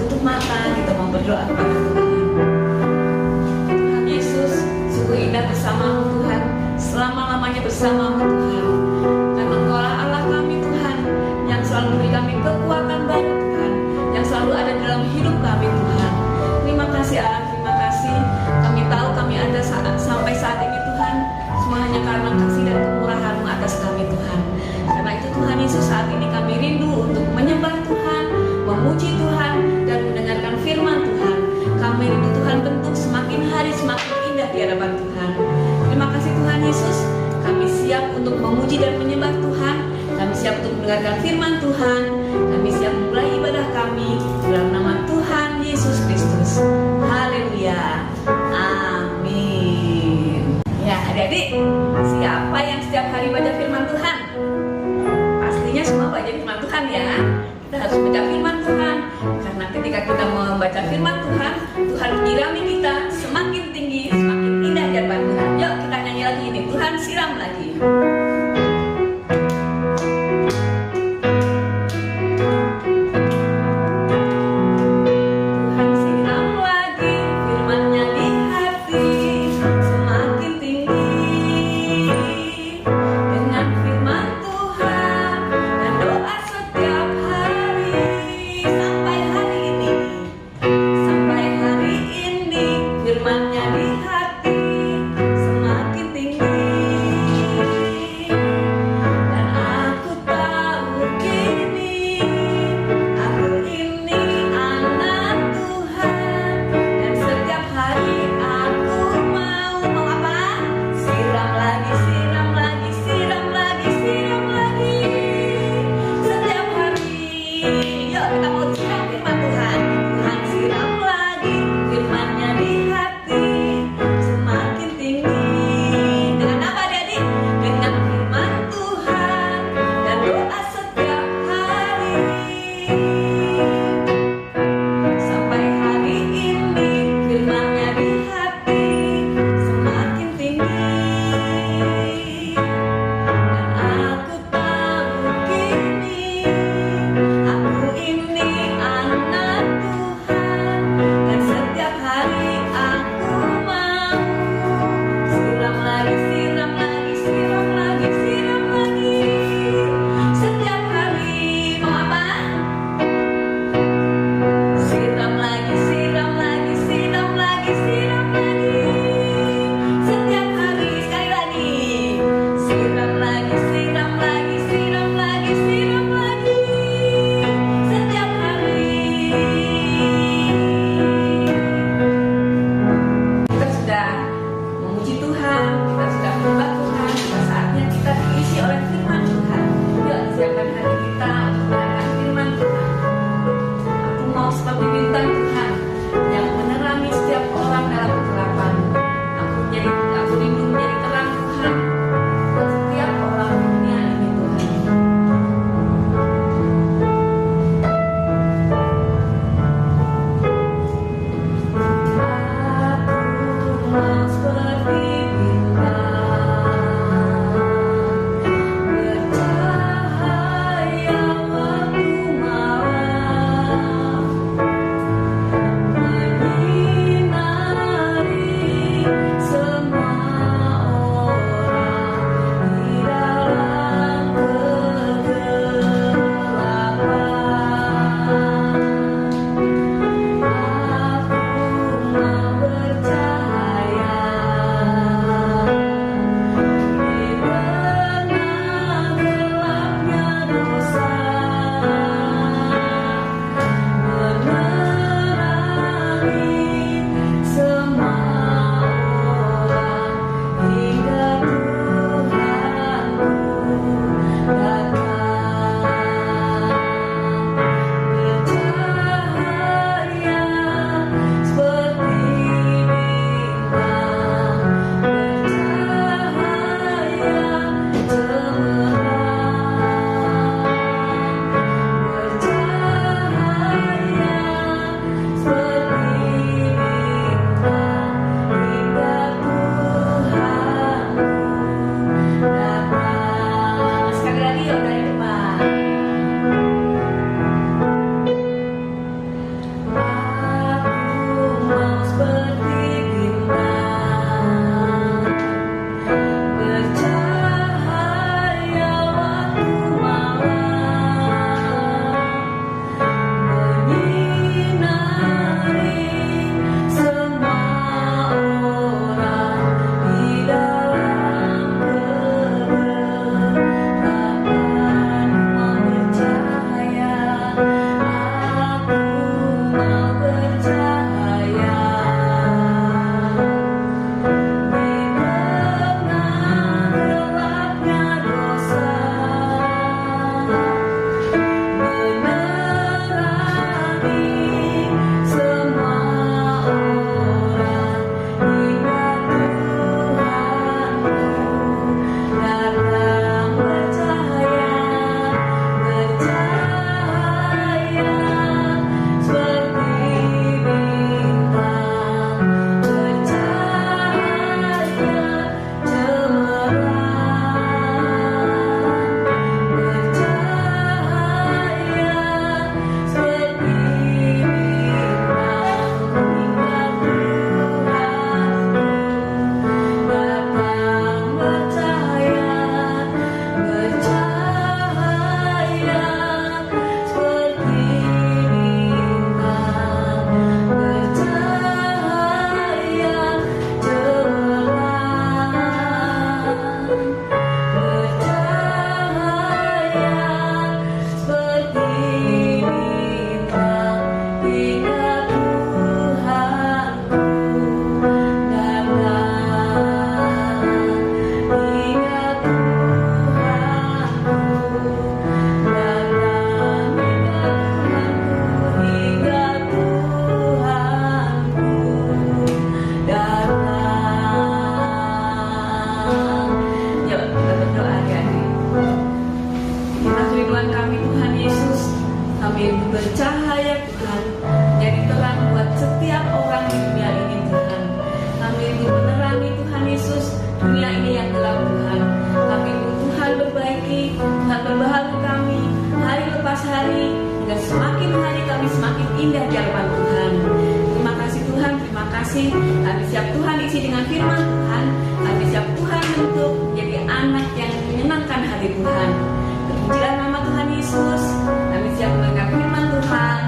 tutup mata, kita mau berdoa kepada Tuhan. Tuhan Yesus, sungguh indah bersamamu Tuhan, selama-lamanya bersamamu Tuhan. Karena Engkaulah Allah kami Tuhan, yang selalu memberi kami kekuatan baru Tuhan, yang selalu ada dalam hidup kami Tuhan. Terima kasih Allah, terima kasih. Kami tahu kami ada sampai saat ini Tuhan, semua hanya karena kasih dan kemurahan-Mu atas kami Tuhan. Karena itu Tuhan Yesus, saat ini kami rindu untuk menyembah Tuhan, memuji Tuhan, dan mendengarkan firman Tuhan. Kami rindu Tuhan bentuk semakin hari semakin indah di hadapan Tuhan. Terima kasih Tuhan Yesus. Kami siap untuk memuji dan menyembah Tuhan. Kami siap untuk mendengarkan firman Tuhan. Kami siap memulai ibadah kami dalam nama Tuhan Yesus Kristus. Haleluya. Amin. Ya adik-adik, siapa yang setiap hari baca firman Tuhan? Pastinya semua baca firman Tuhan ya. Kita harus baca firman Tuhan, karena ketika kita membaca firman Tuhan, Tuhan menyirami kita semakin tinggi, semakin indah di hadapan Tuhan. Yuk kita nyanyi lagi ini, Tuhan siram lagi. Siapkan hati kita untuk mendengarkan firman Tuhan. Aku mau seperti bintang Tuhan. indah di hadapan Tuhan. Terima kasih Tuhan, terima kasih. Kami siap Tuhan isi dengan firman Tuhan. Kami siap Tuhan untuk menjadi anak yang menyenangkan hati Tuhan. Terpujilah nama Tuhan Yesus. Kami siap mendengar firman Tuhan.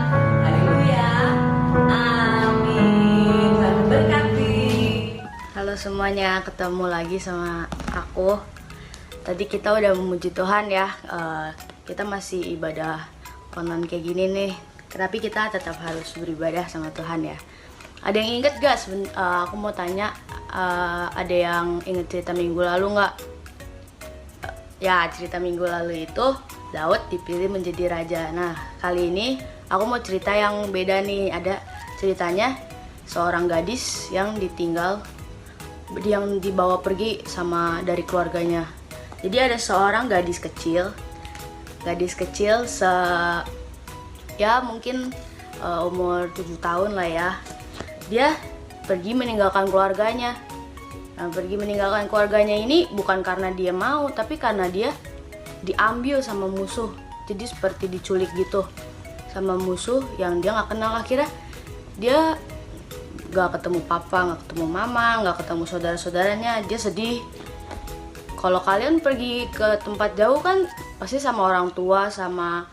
Haleluya. Amin. Tuhan berkati. Halo semuanya, ketemu lagi sama aku. Tadi kita udah memuji Tuhan ya. Kita masih ibadah online kayak gini nih, tapi kita tetap harus beribadah sama Tuhan ya. Ada yang inget gak? Aku mau tanya, ada yang inget cerita minggu lalu gak? Ya, cerita minggu lalu itu Daud dipilih menjadi raja. Nah, kali ini aku mau cerita yang beda nih. Ada ceritanya seorang gadis yang dibawa pergi dari keluarganya. Jadi ada seorang gadis kecil ya mungkin umur 7 tahun lah ya. Dia pergi meninggalkan keluarganya. Nah, pergi meninggalkan keluarganya ini bukan karena dia mau, tapi karena dia diambil sama musuh. Jadi seperti diculik gitu sama musuh yang dia nggak kenal. Akhirnya dia nggak ketemu papa, nggak ketemu mama, nggak ketemu saudara-saudaranya. Dia sedih. Kalau kalian pergi ke tempat jauh kan pasti sama orang tua, sama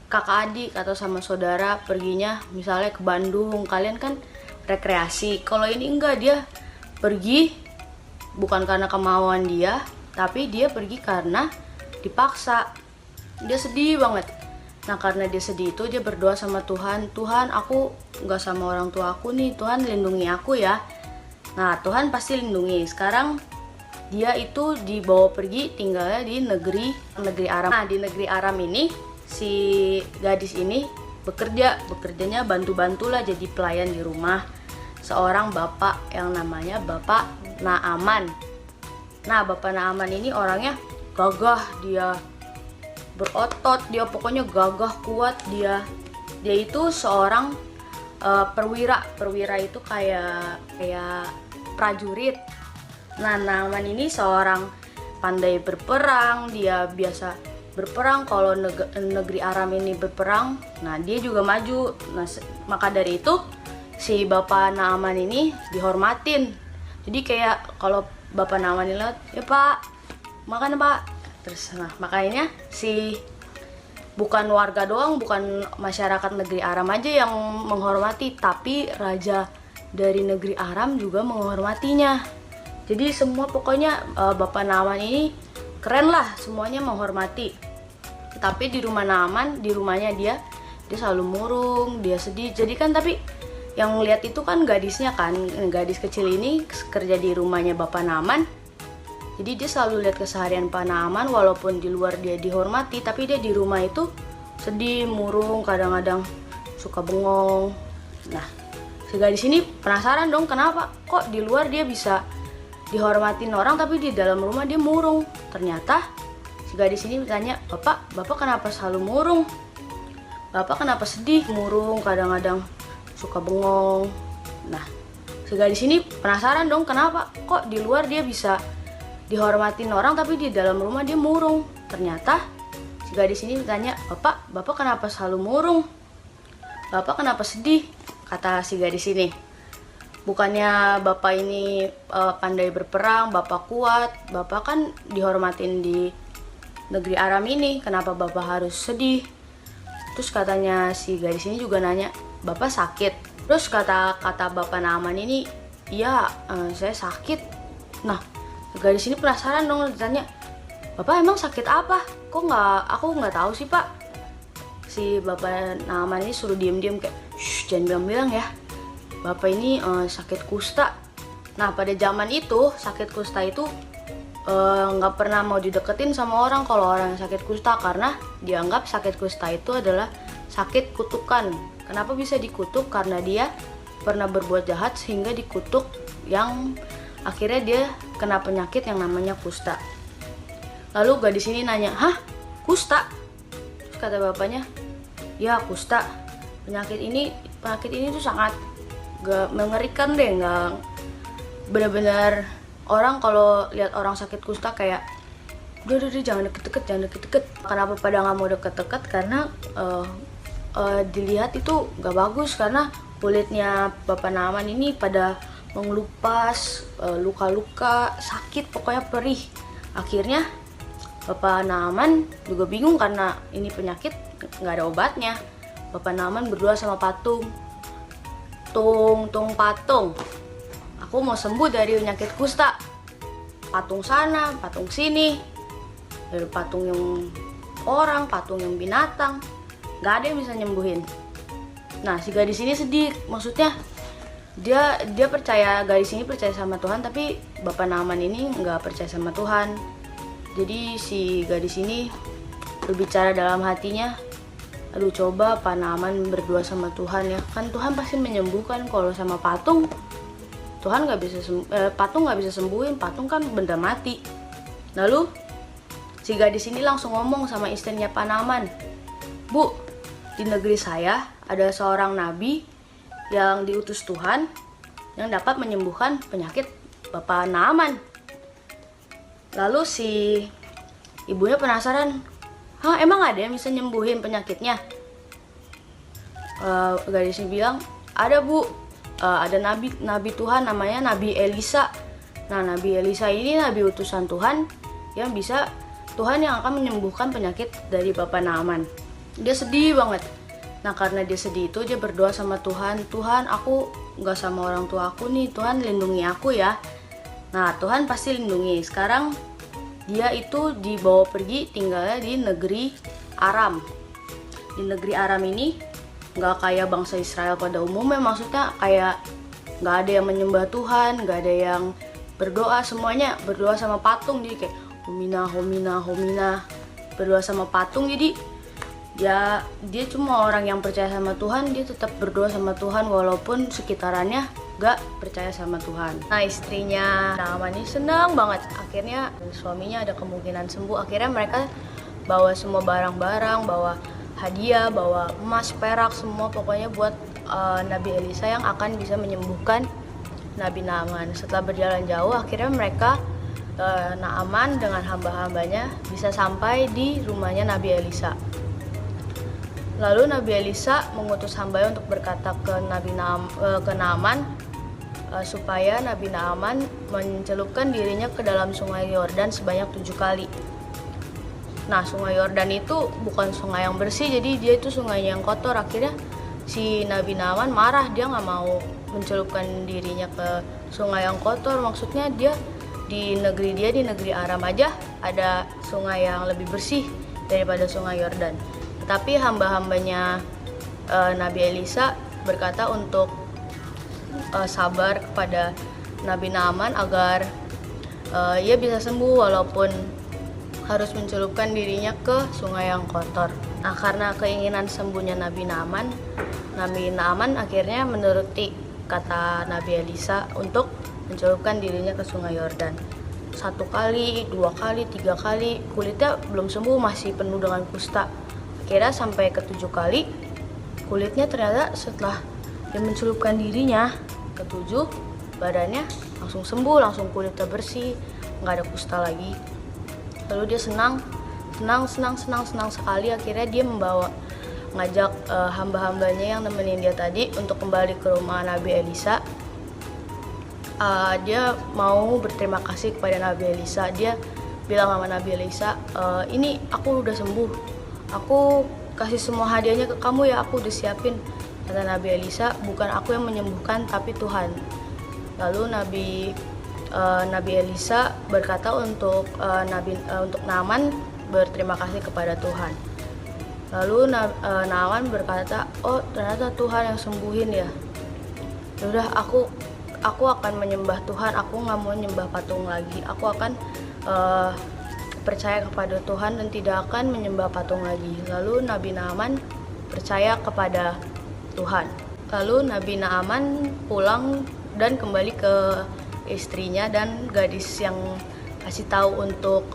kakak adik atau sama saudara. Perginya misalnya ke Bandung, kalian kan rekreasi. Kalau ini enggak, dia pergi bukan karena kemauan dia, tapi dia pergi karena dipaksa. Dia sedih banget. Nah, karena dia sedih itu dia berdoa sama Tuhan, Tuhan aku nggak sama orang tua aku nih, Tuhan lindungi aku ya. Nah, Tuhan pasti lindungi. Sekarang dia itu dibawa pergi tinggalnya di negeri Aram. Nah, di negeri Aram ini si gadis ini bekerjanya bantu-bantulah jadi pelayan di rumah seorang bapak yang namanya Bapak Naaman. Nah, Bapak Naaman ini orangnya gagah, dia berotot, dia pokoknya gagah kuat. Dia itu seorang perwira itu kayak prajurit. Nah, Naaman ini seorang pandai berperang, dia biasa berperang. Kalau negeri Aram ini berperang, nah dia juga maju. Nah, maka dari itu si Bapak Naaman ini dihormatin. Jadi kayak kalau Bapak Naaman ini lihat, ya Pak, makan Pak. Terus makanya bukan warga doang, bukan masyarakat negeri Aram aja yang menghormati, tapi raja dari negeri Aram juga menghormatinya. Jadi semua pokoknya Bapak Naaman ini keren lah, semuanya menghormati. Tapi di rumah Naaman, di rumahnya dia selalu murung, dia sedih. Jadi kan tapi yang lihat itu kan gadisnya kan, gadis kecil ini kerja di rumahnya Bapak Naaman. Jadi dia selalu lihat keseharian Pak Naaman, walaupun di luar dia dihormati, tapi dia di rumah itu sedih, murung, kadang-kadang suka bengong. Nah, si gadis ini penasaran dong, kenapa kok di luar dia bisa dihormatin orang tapi di dalam rumah dia murung. Ternyata si gadis ini bertanya, Bapak kenapa selalu murung? Bapak kenapa sedih, murung, kadang-kadang suka bengong? Nah, si gadis ini penasaran dong, kenapa kok di luar dia bisa dihormatin orang tapi di dalam rumah dia murung. Ternyata si gadis ini bertanya, Bapak kenapa selalu murung? Bapak kenapa sedih? Kata si gadis ini, bukannya Bapak ini pandai berperang, Bapak kuat, Bapak kan dihormatin di negeri Aram ini, kenapa Bapak harus sedih? Terus katanya si gadis ini juga nanya, Bapak sakit? Terus kata Bapak Naaman ini, iya saya sakit. Nah, gadis ini penasaran dong, ditanya, Bapak emang sakit apa? Aku nggak tahu sih Pak. Si Bapak Naaman ini suruh diem-diem kayak, shh, jangan bilang-bilang ya, Bapak ini sakit kusta. Nah, pada zaman itu sakit kusta itu nggak pernah mau dideketin sama orang kalau orang yang sakit kusta, karena dianggap sakit kusta itu adalah sakit kutukan. Kenapa bisa dikutuk? Karena dia pernah berbuat jahat sehingga dikutuk, yang akhirnya dia kena penyakit yang namanya kusta. Lalu gadis ini nanya, hah? Kusta? Terus kata bapaknya, ya kusta. Penyakit ini tuh sangat gak mengerikan deh, nggak benar-benar orang kalau lihat orang sakit kusta kayak udah jangan deket-deket. Kenapa pada nggak mau deket-deket? Karena dilihat itu gak bagus karena kulitnya Bapak Naaman ini pada mengelupas, luka-luka, sakit, pokoknya perih. Akhirnya Bapak Naaman juga bingung karena ini penyakit nggak ada obatnya. Bapak Naaman berdoa sama patung. Tung patung, aku mau sembuh dari penyakit kusta. Patung sana, patung sini, dari patung yang orang, patung yang binatang, nggak ada yang bisa nyembuhin. Nah, si gadis ini sedih, maksudnya dia percaya, gadis ini percaya sama Tuhan, tapi Bapak Naaman ini nggak percaya sama Tuhan. Jadi si gadis ini berbicara dalam hatinya, aduh coba Pak Naaman berdoa sama Tuhan ya, kan Tuhan pasti menyembuhkan. Kalau sama patung, Tuhan nggak bisa patung nggak bisa sembuhin, patung kan benda mati. Lalu si gadis ini langsung ngomong sama istrinya Pak Naaman, Bu, di negeri saya ada seorang nabi yang diutus Tuhan yang dapat menyembuhkan penyakit Bapak Naaman. Lalu si ibunya penasaran, hah, emang ada yang bisa nyembuhin penyakitnya? Gadisnya bilang, ada Bu, ada nabi Tuhan namanya Nabi Elisa. Nah, Nabi Elisa ini nabi utusan Tuhan yang bisa, Tuhan yang akan menyembuhkan penyakit dari Bapak Naaman. Dia sedih banget. Nah, karena dia sedih itu dia berdoa sama Tuhan, Tuhan aku gak sama orang tua aku nih, Tuhan lindungi aku ya. Nah, Tuhan pasti lindungi. Sekarang dia itu dibawa pergi tinggalnya di negeri Aram. Di negeri Aram ini gak kayak bangsa Israel pada umumnya, maksudnya kayak gak ada yang menyembah Tuhan, gak ada yang berdoa, semuanya berdoa sama patung. Jadi kayak homina, homina, homina, berdoa sama patung. Jadi ya dia cuma orang yang percaya sama Tuhan, dia tetap berdoa sama Tuhan walaupun sekitarannya gak percaya sama Tuhan. Nah, istrinya Naaman ini senang banget, akhirnya suaminya ada kemungkinan sembuh. Akhirnya mereka bawa semua barang-barang, bawa hadiah, bawa emas, perak, semua pokoknya buat Nabi Elisa yang akan bisa menyembuhkan Nabi Naaman. Setelah berjalan jauh, akhirnya mereka Naaman dengan hamba-hambanya bisa sampai di rumahnya Nabi Elisa. Lalu Nabi Elisa mengutus hambanya untuk berkata ke Naaman supaya Nabi Naaman mencelupkan dirinya ke dalam sungai Yordan sebanyak 7 kali. Nah, sungai Yordan itu bukan sungai yang bersih, jadi dia itu sungai yang kotor. Akhirnya si Nabi Naaman marah, dia nggak mau mencelupkan dirinya ke sungai yang kotor. Maksudnya dia di negeri Aram aja ada sungai yang lebih bersih daripada sungai Yordan. Tetapi hamba-hambanya Nabi Elisa berkata untuk sabar kepada Nabi Naaman agar ia bisa sembuh walaupun harus mencelupkan dirinya ke sungai yang kotor. Nah, karena keinginan sembuhnya Nabi Naaman akhirnya menuruti kata Nabi Elisa untuk mencelupkan dirinya ke sungai Yordan. 1 kali, 2 kali, 3 kali, kulitnya belum sembuh, masih penuh dengan kusta. Akhirnya sampai ke 7 kali, kulitnya ternyata setelah dia mencelupkan dirinya ke 7, badannya langsung sembuh, langsung kulitnya bersih, nggak ada kusta lagi. Lalu dia senang sekali. Akhirnya dia ngajak hamba-hambanya yang nemenin dia tadi untuk kembali ke rumah Nabi Elisa. Dia mau berterima kasih kepada Nabi Elisa. Dia bilang sama Nabi Elisa, ini aku udah sembuh, aku kasih semua hadiahnya ke kamu ya, aku udah siapin. Kata Nabi Elisa, bukan aku yang menyembuhkan tapi Tuhan. Lalu Nabi Elisa berkata untuk Naaman berterima kasih kepada Tuhan. Lalu Naaman berkata, oh ternyata Tuhan yang sembuhin ya. Yaudah, aku akan menyembah Tuhan, aku nggak mau nyembah patung lagi. Aku akan percaya kepada Tuhan dan tidak akan menyembah patung lagi. Lalu Nabi Naaman percaya kepada Tuhan. Lalu Nabi Naaman pulang dan kembali ke istrinya dan gadis yang kasih tahu untuk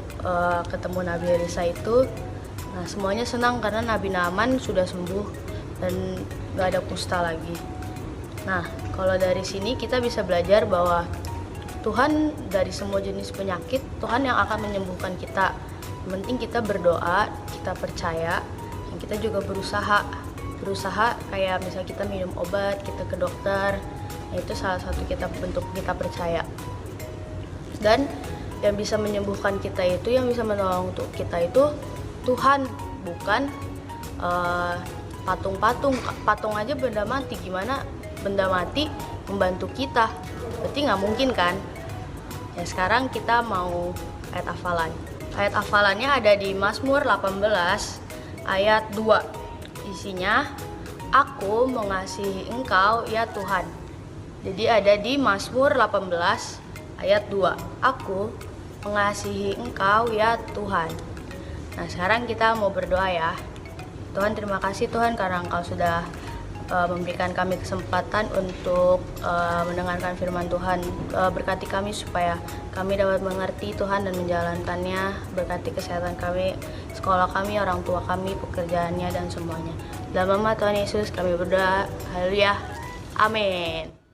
ketemu Nabi Elisa itu. Nah, semuanya senang karena Nabi Naaman sudah sembuh dan gak ada kusta lagi. Nah, kalau dari sini kita bisa belajar bahwa Tuhan dari semua jenis penyakit, Tuhan yang akan menyembuhkan kita. Yang penting kita berdoa, kita percaya, dan kita juga berusaha. berusaha, kayak misal kita minum obat, kita ke dokter, itu salah satu bentuk kita percaya. Dan yang bisa menyembuhkan kita itu, yang bisa menolong kita itu Tuhan, bukan patung-patung. Patung aja benda mati, gimana benda mati membantu kita? Berarti nggak mungkin kan? Ya, sekarang kita mau ayat hafalan. Ayat hafalannya ada di Mazmur 18 ayat 2. Isinya, aku mengasihi Engkau ya Tuhan. Jadi ada di Mazmur 18 ayat 2. Aku mengasihi Engkau ya Tuhan. Nah, sekarang kita mau berdoa ya. Tuhan, terima kasih Tuhan karena Engkau sudah memberikan kami kesempatan untuk mendengarkan firman Tuhan. Berkati kami supaya kami dapat mengerti Tuhan dan menjalankannya. Berkati kesehatan kami, sekolah kami, orang tua kami, pekerjaannya, dan semuanya. Dalam nama Tuhan Yesus kami berdoa. Haleluya. Amin.